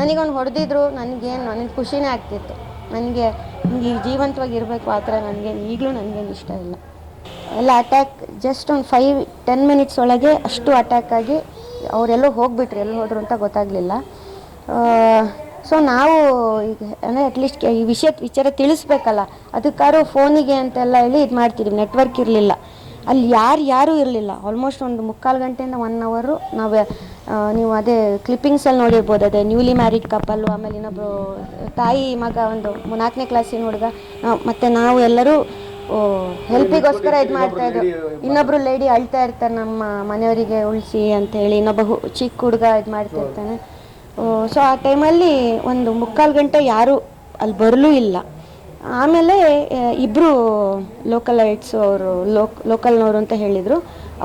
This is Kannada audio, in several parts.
ನನಗೆ ಅವ್ನು ಹೊಡೆದಿದ್ರು ನನಗೆ ಖುಷಿನೇ ಆಗ್ತಿತ್ತು. ನನಗೆ ಈ ಜೀವಂತವಾಗಿ ಇರಬೇಕು ಆ ಥರ ಈಗಲೂ ನನಗೇನು ಇಷ್ಟ ಇಲ್ಲ. ಎಲ್ಲ ಅಟ್ಯಾಕ್ ಜಸ್ಟ್ ಒಂದು 5-10 ಮಿನಿಟ್ಸ್ ಒಳಗೆ ಅಷ್ಟು ಅಟ್ಯಾಕ್ ಆಗಿ ಅವರೆಲ್ಲೋ ಹೋಗ್ಬಿಟ್ರು, ಎಲ್ಲಿ ಹೋದರು ಅಂತ ಗೊತ್ತಾಗಲಿಲ್ಲ. ಸೊ ನಾವು ಈಗ ಅಂದರೆ ಅಟ್ಲೀಸ್ಟ್ ಈ ವಿಚಾರ ತಿಳಿಸ್ಬೇಕಲ್ಲ, ಅದಕ್ಕಾದ್ರೂ ಫೋನಿಗೆ ಅಂತೆಲ್ಲ ಹೇಳಿ ಇದು ಮಾಡ್ತಿದ್ವಿ. ನೆಟ್ವರ್ಕ್ ಇರಲಿಲ್ಲ ಅಲ್ಲಿ, ಯಾರೂ ಇರಲಿಲ್ಲ. ಆಲ್ಮೋಸ್ಟ್ ಒಂದು 3/4 ಗಂಟೆಯಿಂದ 1 ಅವರು ನೀವು ಅದೇ ಕ್ಲಿಪ್ಪಿಂಗ್ಸಲ್ಲಿ ನೋಡಿರ್ಬೋದು. ಅದೇ ನ್ಯೂಲಿ ಮ್ಯಾರಿಡ್ ಕಪಲ್ಲು, ಆಮೇಲೆ ಇನ್ನೊಬ್ಬರು ತಾಯಿ ಮಗ, ಒಂದು 4ನೇ ಕ್ಲಾಸಿನ ಹುಡುಗ, ಮತ್ತು ನಾವು ಎಲ್ಲರೂ ಹೆಲ್ಪಿಗೋಸ್ಕರ ಇದು ಮಾಡ್ತಾಯಿದ್ರು. ಇನ್ನೊಬ್ಬರು ಲೇಡಿ ಅಳ್ತಾ ಇರ್ತಾರೆ, ನಮ್ಮ ಮನೆಯವರಿಗೆ ಉಳಿಸಿ ಅಂತೇಳಿ. ಇನ್ನೊಬ್ಬ ಚಿಕ್ಕ ಹುಡುಗ ಇದು ಮಾಡ್ತಿರ್ತಾನೆ. ಸೊ ಆ ಟೈಮಲ್ಲಿ ಒಂದು 3/4 ಗಂಟೆ ಯಾರೂ ಅಲ್ಲಿ ಬರಲೂ ಇಲ್ಲ. ಆಮೇಲೆ ಇಬ್ಬರು ಲೋಕಲೈಟ್ಸು, ಅವರು ಲೋಕಲ್ನವರು ಅಂತ ಹೇಳಿದರು.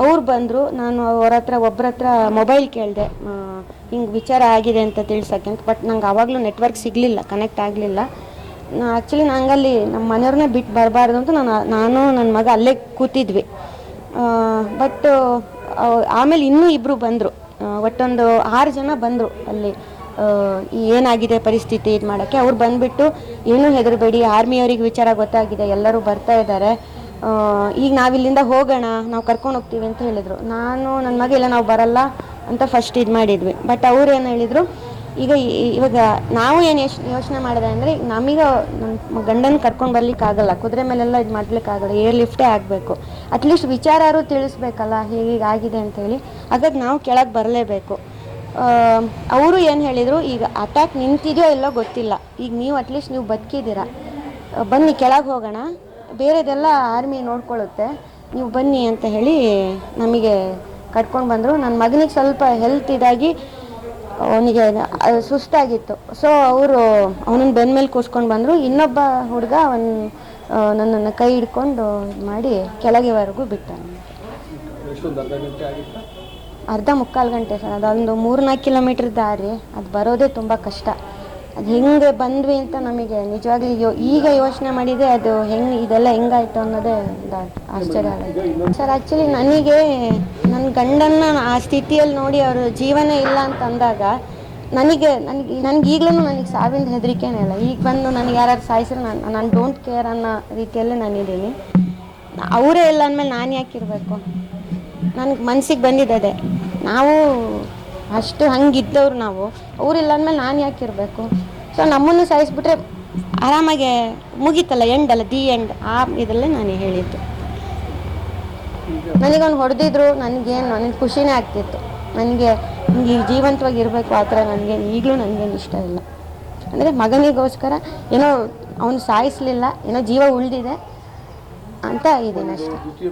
ಅವ್ರು ಬಂದರು. ನಾನು ಒಬ್ಬರ ಹತ್ರ ಮೊಬೈಲ್ ಕೇಳಿದೆ, ಹಿಂಗೆ ವಿಚಾರ ಆಗಿದೆ ಅಂತ ತಿಳ್ಸೋಕ್ಕೆ ಅಂತ. ಬಟ್ ನಂಗೆ ಆವಾಗಲೂ ನೆಟ್ವರ್ಕ್ ಸಿಗಲಿಲ್ಲ, ಕನೆಕ್ಟ್ ಆಗಲಿಲ್ಲ. ಆ್ಯಕ್ಚುಲಿ ನಂಗಲ್ಲಿ ನಮ್ಮ ಮನೆಯವ್ರನ್ನೇ ಬಿಟ್ಟು ಬರಬಾರ್ದು ಅಂತ ನಾನು ನನ್ನ ಮಗ ಅಲ್ಲೇ ಕೂತಿದ್ವಿ. ಬಟ್ ಆಮೇಲೆ ಇನ್ನೂ ಇಬ್ಬರು ಬಂದರು, ಒಟ್ಟೊಂದು 6 ಜನ ಬಂದರು ಅಲ್ಲಿ ಏನಾಗಿದೆ ಪರಿಸ್ಥಿತಿ ಇದು ಮಾಡೋಕ್ಕೆ. ಅವ್ರು ಬಂದುಬಿಟ್ಟು ಏನೂ ಹೆದರಬೇಡಿ, ಆರ್ಮಿಯವ್ರಿಗೆ ವಿಚಾರ ಗೊತ್ತಾಗಿದೆ, ಎಲ್ಲರೂ ಬರ್ತಾ ಇದ್ದಾರೆ, ಈಗ ನಾವಿಲ್ಲಿಂದ ಹೋಗೋಣ, ನಾವು ಕರ್ಕೊಂಡು ಹೋಗ್ತೀವಿ ಅಂತ ಹೇಳಿದರು. ನಾನು ನನ್ನ ಮಗ ಇಲ್ಲ, ನಾವು ಬರಲ್ಲ ಅಂತ ಫಸ್ಟ್ ಇದು ಮಾಡಿದ್ವಿ. ಬಟ್ ಅವ್ರು ಏನು ಹೇಳಿದರು, ಇವಾಗ ನಾವು ಏನು ಯೋಚನೆ ಮಾಡಿದೆ ಅಂದರೆ, ನಮಗೆ ನಮ್ಮ ಗಂಡನ ಕರ್ಕೊಂಡು ಬರ್ಲಿಕ್ಕಾಗಲ್ಲ, ಕುದುರೆ ಮೇಲೆಲ್ಲ ಇದು ಮಾಡ್ಲಿಕ್ಕಾಗಲ್ಲ, ಏರ್ ಲಿಫ್ಟೇ ಆಗಬೇಕು. ಅಟ್ಲೀಸ್ಟ್ ವಿಚಾರರೂ ತಿಳಿಸ್ಬೇಕಲ್ಲ ಹೀಗಾಗಿದೆ ಅಂತೇಳಿ. ಹಾಗಾಗಿ ನಾವು ಕೆಳಗೆ ಬರಲೇಬೇಕು. ಅವರು ಏನು ಹೇಳಿದರು, ಈಗ ಅಟ್ಯಾಕ್ ನಿಂತಿದೆಯೋ ಇಲ್ಲೋ ಗೊತ್ತಿಲ್ಲ, ಈಗ ನೀವು ಅಟ್ಲೀಸ್ಟ್ ನೀವು ಬದುಕಿದ್ದೀರಾ, ಬನ್ನಿ ಕೆಳಗೆ ಹೋಗೋಣ, ಬೇರೆದೆಲ್ಲ ಆರ್ಮಿ ನೋಡ್ಕೊಳ್ಳುತ್ತೆ, ನೀವು ಬನ್ನಿ ಅಂತ ಹೇಳಿ ನಮಗೆ ಕಟ್ಕೊಂಡು ಬಂದರು. ನನ್ನ ಮಗನಿಗೆ ಸ್ವಲ್ಪ ಹೆಲ್ತ್ ಇದಾಗಿ ಅವನಿಗೆ ಸುಸ್ತಾಗಿತ್ತು. ಸೊ ಅವರು ಅವನನ್ನು ಬೆನ್ನ ಮೇಲೆ ಕೂರಿಸ್ಕೊಂಡು ಬಂದರು. ಇನ್ನೊಬ್ಬ ಹುಡುಗ ನನ್ನನ್ನು ಕೈ ಹಿಡ್ಕೊಂಡು ಇದು ಮಾಡಿ ಕೆಳಗೆವರೆಗೂ ಬಿಟ್ಟ. ಅರ್ಧ 3/4 ಗಂಟೆ ಸರ್. ಅದೊಂದು 3-4 ಕಿಲೋಮೀಟ್ರ್ ದಾರಿ, ಅದು ಬರೋದೇ ತುಂಬ ಕಷ್ಟ. ಅದು ಹೆಂಗೆ ಬಂದ್ವಿ ಅಂತ ನಮಗೆ ನಿಜವಾಗ್ಲೂ ಈಗ ಯೋಚನೆ ಮಾಡಿದರೆ ಅದು ಇದೆಲ್ಲ ಹೆಂಗಾಯಿತು ಅನ್ನೋದೇ ಆಶ್ಚರ್ಯ ಆಗುತ್ತೆ ಸರ್. ಆ್ಯಕ್ಚುಲಿ ನನಗೆ ನನ್ನ ಗಂಡನ್ನ ಆ ಸ್ಥಿತಿಯಲ್ಲಿ ನೋಡಿ ಅವರು ಜೀವನ ಇಲ್ಲ ಅಂತ ಅಂದಾಗ ನನಗೆ ಈಗಲೂ ನನಗೆ ಸಾವಿನ ಹೆದರಿಕೆನೇ ಇಲ್ಲ. ಈಗ ಬಂದು ನನಗೆ ಯಾರು ಸಾಯಿಸಿದ್ರೆ ನಾನು ಡೋಂಟ್ ಕೇರ್ ಅನ್ನೋ ರೀತಿಯಲ್ಲೇ ನಾನಿದ್ದೀನಿ. ಅವರೇ ಇಲ್ಲ ಅಂದಮೇಲೆ ನಾನು ಯಾಕಿರಬೇಕು? ನನಗೆ ಮನಸ್ಸಿಗೆ ಬಂದಿದ್ದದೆ, ನಾವು ಅಷ್ಟು ಹಂಗಿದ್ದವ್ರು, ನಾವು ಅವರಿಲ್ಲ ಅಂದಮೇಲೆ ನಾನು ಯಾಕಿರಬೇಕು? ಸೊ ನಮ್ಮನ್ನು ಸಾಯಿಸ್ಬಿಟ್ರೆ ಆರಾಮಾಗೆ ಮುಗೀತಲ್ಲ, ಎಂಡ್ ದಿ ಎಂಡ್. ಆ ಇದರಲ್ಲೇ ನಾನು ಹೇಳಿದ್ದು. ನನಗವ್ನು ಹೊಡೆದಿದ್ರು ನನಗೆ ಖುಷಿನೇ ಆಗ್ತಿತ್ತು. ನನಗೆ ಈ ಜೀವಂತವಾಗಿ ಇರಬೇಕು ಆ ಥರ ಈಗಲೂ ನನಗೇನು ಇಷ್ಟ ಇಲ್ಲ. ಅಂದರೆ ಮಗನಿಗೋಸ್ಕರ ಏನೋ ಅವನು ಸಾಯಿಸಲಿಲ್ಲ, ಏನೋ ಜೀವ ಉಳಿದಿದೆ ಅಂತ ಇದ್ದೀನಿ ಅಷ್ಟೇ.